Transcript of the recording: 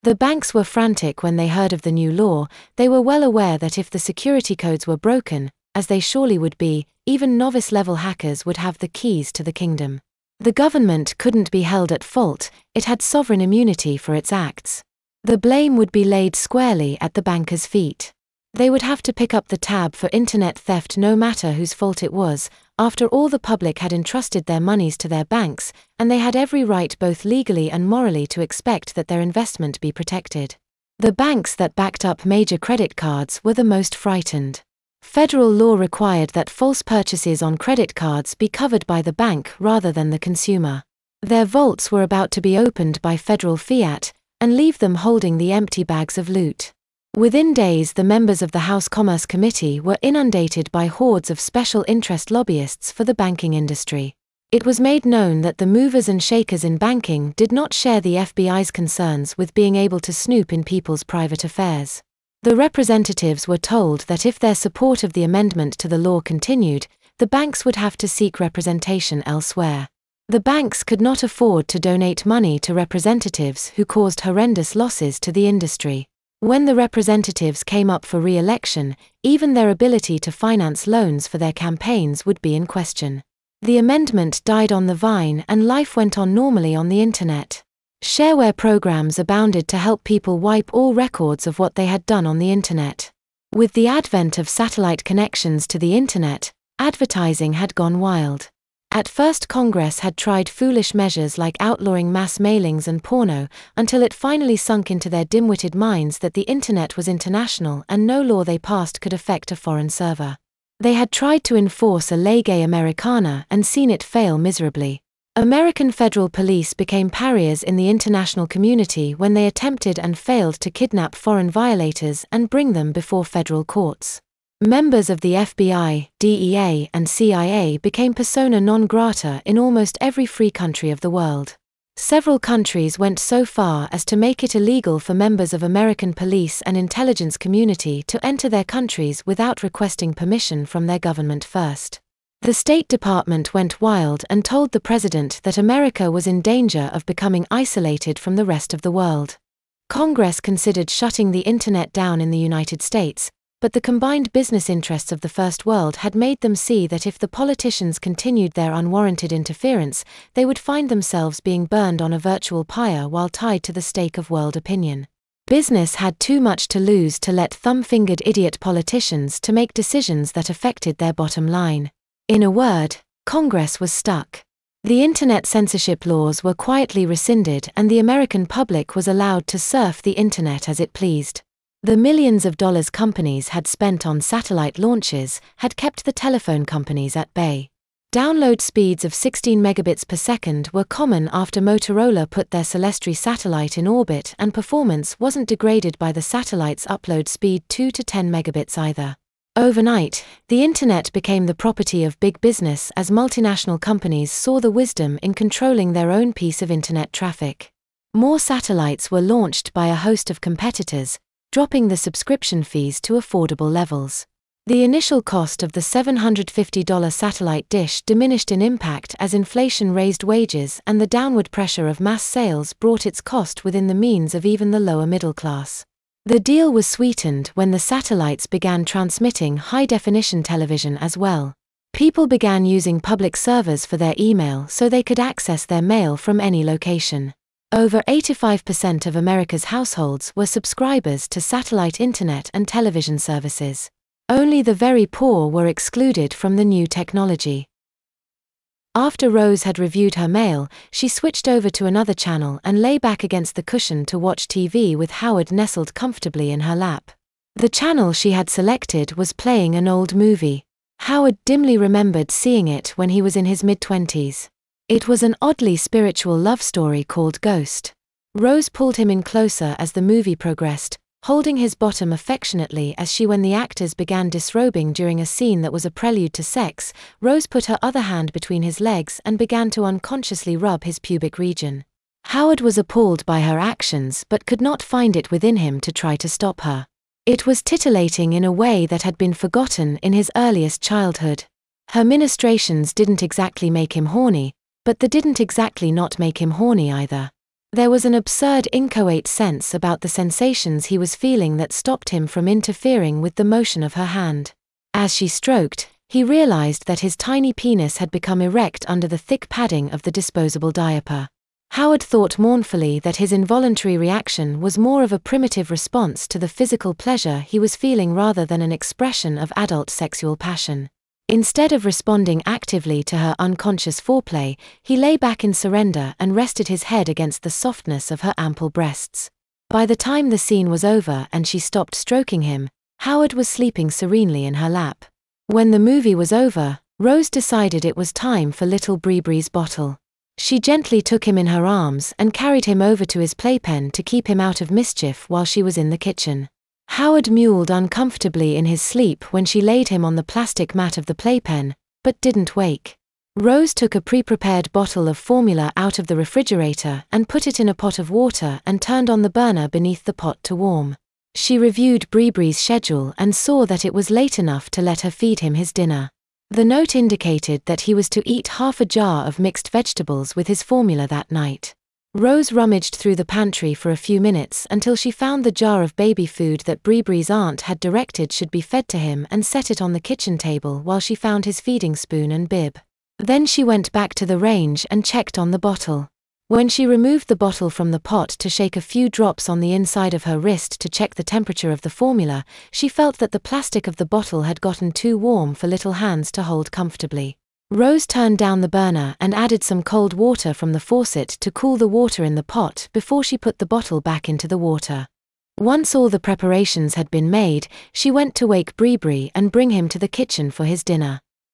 The banks were frantic when they heard of the new law. They were well aware that if the security codes were broken, as they surely would be, even novice-level hackers would have the keys to the kingdom. The government couldn't be held at fault, it had sovereign immunity for its acts. The blame would be laid squarely at the bankers' feet. They would have to pick up the tab for internet theft no matter whose fault it was. After all, the public had entrusted their monies to their banks, and they had every right both legally and morally to expect that their investment be protected. The banks that backed up major credit cards were the most frightened. Federal law required that false purchases on credit cards be covered by the bank rather than the consumer. Their vaults were about to be opened by federal fiat, and leave them holding the empty bags of loot. Within days, the members of the House Commerce Committee were inundated by hordes of special interest lobbyists for the banking industry. It was made known that the movers and shakers in banking did not share the FBI's concerns with being able to snoop in people's private affairs. The representatives were told that if their support of the amendment to the law continued, the banks would have to seek representation elsewhere. The banks could not afford to donate money to representatives who caused horrendous losses to the industry. When the representatives came up for re-election, even their ability to finance loans for their campaigns would be in question. The amendment died on the vine and life went on normally on the internet. Shareware programs abounded to help people wipe all records of what they had done on the internet. With the advent of satellite connections to the internet, advertising had gone wild. At first, Congress had tried foolish measures like outlawing mass mailings and porno, until it finally sunk into their dim-witted minds that the internet was international and no law they passed could affect a foreign server. They had tried to enforce a lege Americana and seen it fail miserably. American federal police became pariahs in the international community when they attempted and failed to kidnap foreign violators and bring them before federal courts. Members of the FBI, DEA, and CIA became persona non grata in almost every free country of the world. Several countries went so far as to make it illegal for members of American police and intelligence community to enter their countries without requesting permission from their government first. The State Department went wild and told the president that America was in danger of becoming isolated from the rest of the world. Congress considered shutting the internet down in the United States, but the combined business interests of the First World had made them see that if the politicians continued their unwarranted interference, they would find themselves being burned on a virtual pyre while tied to the stake of world opinion. Business had too much to lose to let thumb-fingered idiot politicians to make decisions that affected their bottom line. In a word, Congress was stuck. The internet censorship laws were quietly rescinded and the American public was allowed to surf the internet as it pleased. The millions of dollars companies had spent on satellite launches had kept the telephone companies at bay. Download speeds of 16 megabits per second were common after Motorola put their Celestri satellite in orbit, and performance wasn't degraded by the satellite's upload speed 2 to 10 megabits either. Overnight, the internet became the property of big business as multinational companies saw the wisdom in controlling their own piece of internet traffic. More satellites were launched by a host of competitors, dropping the subscription fees to affordable levels. The initial cost of the $750 satellite dish diminished in impact as inflation raised wages and the downward pressure of mass sales brought its cost within the means of even the lower middle class. The deal was sweetened when the satellites began transmitting high-definition television as well. People began using public servers for their email so they could access their mail from any location. Over 85% of America's households were subscribers to satellite internet and television services. Only the very poor were excluded from the new technology. After Rose had reviewed her mail, she switched over to another channel and lay back against the cushion to watch TV with Howard nestled comfortably in her lap. The channel she had selected was playing an old movie. Howard dimly remembered seeing it when he was in his mid-20s. It was an oddly spiritual love story called Ghost. Rose pulled him in closer as the movie progressed, holding his bottom affectionately as when the actors began disrobing during a scene that was a prelude to sex, Rose put her other hand between his legs and began to unconsciously rub his pubic region. Howard was appalled by her actions but could not find it within him to try to stop her. It was titillating in a way that had been forgotten in his earliest childhood. Her ministrations didn't exactly make him horny, but they didn't exactly not make him horny either. There was an absurd inchoate sense about the sensations he was feeling that stopped him from interfering with the motion of her hand. As she stroked, he realized that his tiny penis had become erect under the thick padding of the disposable diaper. Howard thought mournfully that his involuntary reaction was more of a primitive response to the physical pleasure he was feeling rather than an expression of adult sexual passion. Instead of responding actively to her unconscious foreplay, he lay back in surrender and rested his head against the softness of her ample breasts. By the time the scene was over and she stopped stroking him, Howard was sleeping serenely in her lap. When the movie was over, Rose decided it was time for little Bree-Bree's bottle. She gently took him in her arms and carried him over to his playpen to keep him out of mischief while she was in the kitchen. Howard mewled uncomfortably in his sleep when she laid him on the plastic mat of the playpen, but didn't wake. Rose took a pre-prepared bottle of formula out of the refrigerator and put it in a pot of water and turned on the burner beneath the pot to warm. She reviewed Bree-Bree's schedule and saw that it was late enough to let her feed him his dinner. The note indicated that he was to eat half a jar of mixed vegetables with his formula that night. Rose rummaged through the pantry for a few minutes until she found the jar of baby food that Bree-Bree's aunt had directed should be fed to him and set it on the kitchen table while she found his feeding spoon and bib. Then she went back to the range and checked on the bottle. When she removed the bottle from the pot to shake a few drops on the inside of her wrist to check the temperature of the formula, she felt that the plastic of the bottle had gotten too warm for little hands to hold comfortably. Rose turned down the burner and added some cold water from the faucet to cool the water in the pot before she put the bottle back into the water. Once all the preparations had been made, she went to wake Bree-Bree and bring him to the kitchen for his dinner.